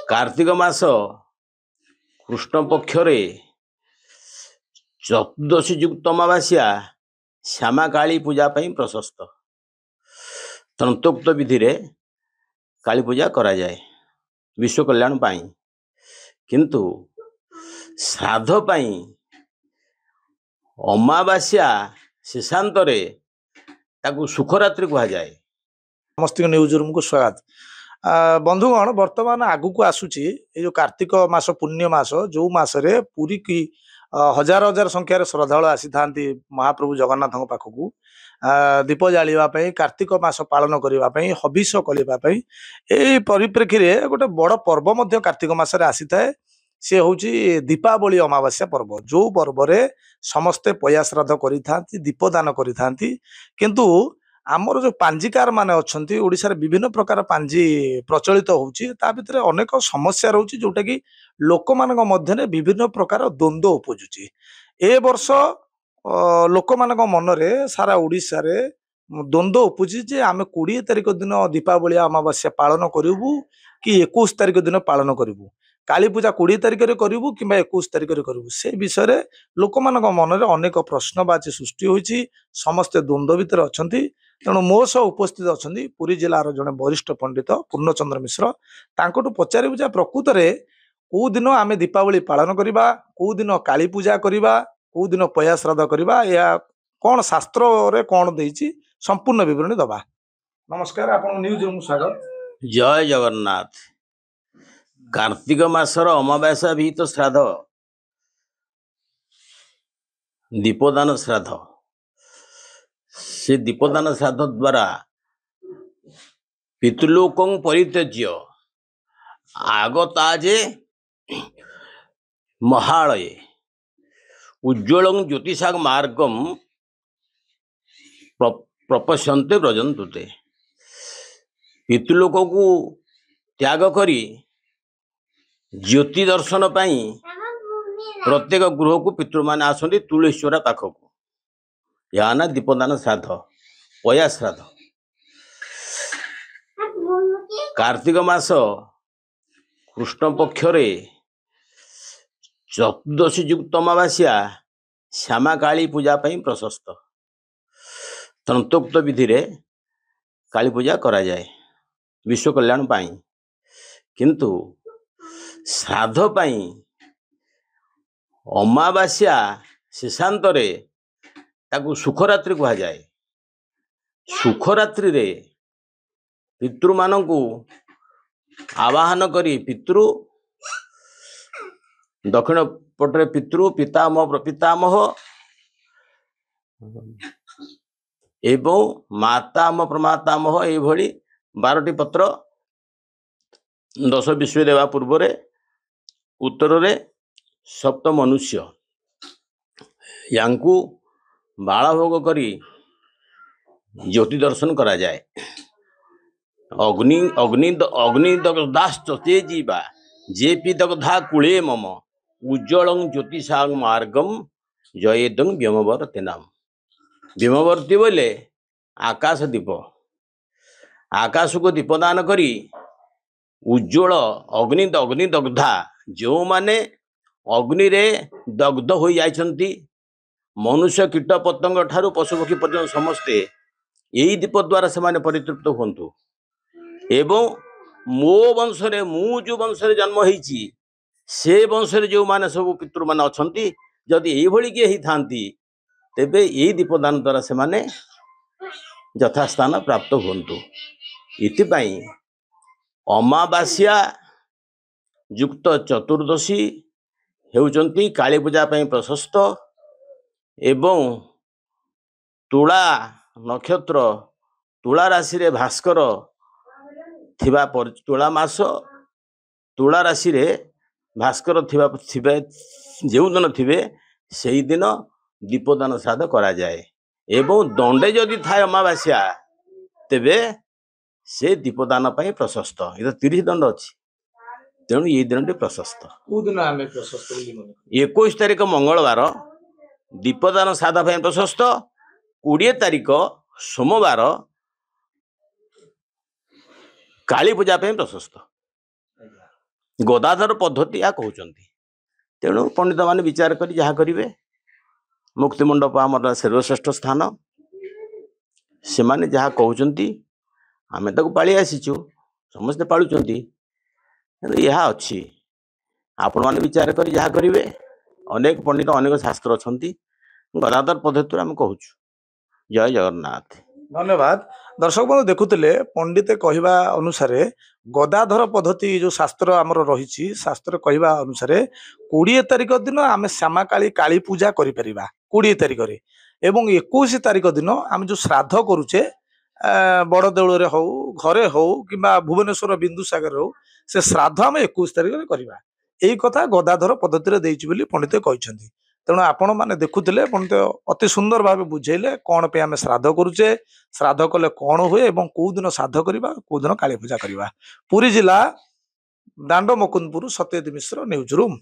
कार्तिक मास कृष्ण पक्षरे चतुर्दशी युक्त अमावास्या श्यामा काली पूजा पई प्रशस्त तंतोक्त विधि रे काली पूजा करा जाए विश्व कल्याण पाई किंतु श्राद्ध पाई अमावास्या शेषांत रे ताकू सुखरात्रि कहा जाए। समस्त न्यूज रूम को स्वागत। बंधुगण वर्तमान आगु को आसुची ये जो कार्तिक मास पुण्य मास जो मासरे पूरी की हजार हजार संख्यार श्रद्धालु आसी था महाप्रभु जगन्नाथ पाखक दीप जावाई कार्तिक मास पालन करने हबिष करने ये परिप्रेक्षी में गोटे बड़ पर्व मध्य कार्तिक मासरे आसी थाए सी हूँ दीपावली अमावास्या पर्व जो पर्व रे समस्ते पया श्राद्ध करि दीपदान करि किंतु आमर जो पांजिकार माने अच्छी ओडिशा रे विभिन्न प्रकार पांजी प्रचलित होउची ता भितर अनेक समस्या रोची जोटा कि लोक मानक मध्य विभिन्न प्रकार द्वंद्व उपजुची। ए वर्ष लोक मानक मन रे सारा ओडिशा रे द्वंद्व उपजी जे आमे 20 तारिख दिन दीपावली अमावास्या पालन करिवु कि 21 तारिख दिन पालन करिवु काली पूजा 20 तारिख रे करिवु कि 21 तारिख रे करिवु से विषय रे लोक मानक मन रे अनेक प्रश्नवाची सृष्टि होईची समस्ते द्वंद्व भितर अछंती। तेणु मो सह उपस्थित अच्छा पुरी जिलार जड़े वरिष्ठ पंडित पूर्णचंद्र मिश्र तांकोटू पचारू जे प्रकृत में कौ दिन आम दीपावली पालन करवा कौ दिन काली पूजा करवा कौ दिन पया श्राद्ध करवा या कौन शास्त्र रे कौन देइछि संपूर्ण विवरणी दबा। नमस्कार आपन न्यूज रूम स्वागत। जय जगन्नाथ। कार्तिक मासर अमावास्या भी तो श्राद्ध दीपदान श्राद्ध से दीपदान श्राद्ध द्वारा पितृलोक परित्यज्य आगताजे महालय उज्ज्वल ज्योतिषा मार्गम प्रपश्यन्ते व्रजन्तुते पितृलोक को त्याग करी ज्योति दर्शन पाई प्रत्येक गृह को पितृ मान आसती तुलेश्वरा पाखक या ना दीपदान श्राद्ध पया श्राद्ध। कार्तिक मास कृष्ण पक्षरे चतुर्दशी युक्त अमावास्या श्यामा काली पूजा पई प्रशस्त तंतोक्त विधि रे काली पूजा करा जाए विश्व कल्याण पाई किंतु श्राद्ध पाई अमावास्या शेषांत रे ताकू सुखरात्रि कहा जाए। सुखरात्रि रे पितृ मानकू आवाहन करी पितृ दक्षिण पटरे पितृ पितामह प्रपितामह एवं मातामह प्रमातामह ये 12टी पत्र 10 विश्व देवा पूर्व रे उत्तर रे सप्त मनुष्य यांकू बालभोग करी ज्योति दर्शन करा जाए। अग्नि अग्नि अग्नि दग्धाश्च ते जीवा जे पी दग्धा कुले मम उज्ज्वल ज्योतिषा मार्गम जयेदं व्योमवर्ती नाम। व्योमवर्ती बोले आकाश दीप आकाश को दीपदान करी उज्ज्वल अग्नि दग्धा जो माने अग्नि रे दग्ध हो जाइछंती मनुष्य कीट पतंग ठारू पशुपक्षी पर्यंत समस्ते यही दीप द्वारा से परितृप्त हुंतु एवं मो वंश रे मु जो वंश रे जन्म होईची से वंश रे जो माने सब पितृ मान अछंती जदि एई भली के ही थांती तेबे यही दीपदान द्वारा से माने यथास्थान प्राप्त हुंतु। इति पई अमावास्या युक्त चतुर्दशी हेउचंती काली पूजा पई प्रशस्त एवं तुला नक्षत्र तुला राशि रे भास्कर थिबा पर तुला मास तुला राशि रे भास्कर थिबा जो दिन थिबे सेही दिन दीपदान श्राद्ध करा जाए एवं दंडे जदि थाए अमावास्या तेबे से दीपदान पई प्रशस्त ये 30 दंड अछि तेणु ये दिन प्रशस्त 21 तारिख मंगलवार दीपदान श्राद्ध पई प्रशस्त 20 तारिख सोमवार काली पूजा पे प्रशस्त। गदाधर पद्धति या कहते तेणु पंडित मान विचार कर जहाँ करेंगे मुक्तिमंडप आमर सर्वश्रेष्ठ स्थान से माने जहाँ कहते आम ताक पाली आसीचु समस्ते पालुंट यह अच्छी आपण मैंने विचार कर जहाँ करेंगे अनेक पंडित अनेक शास्त्र अच्छा गदाधर पद्धति आम कहूँ जय जगन्नाथ। धन्यवाद। दर्शक बंधु देखुले पंडित कहवा अनुसार गदाधर पद्धति जो शास्त्र आमर रही शास्त्र कहवा अनुसार 20 तारिख दिन आम श्यामा काली काली पूजा करि परिबा 20 तारिख रे एवं 21 तारिख दिन आम जो श्राद्ध करुचे बड़ देउल हो घरे हो कि भुवनेश्वर बिंदुसागर हो से श्राद्ध आम 21 तारिख रे करबा एई कथा गदाधर पद्धति रे देइछि बोली पंडित कहछन्ती। तेणु आपण मैंने देखुले पंडित अति सुंदर भाव बुझेले कौन पे आम श्राद्ध करुचे श्राद्ध कले कौन हुए एवं कौ दिन श्राद्ध करवा कौ दिन काली पूजा करवा। पुरी जिला दांड मुकुंदपुर सत्यजित मिश्र न्यूज रूम।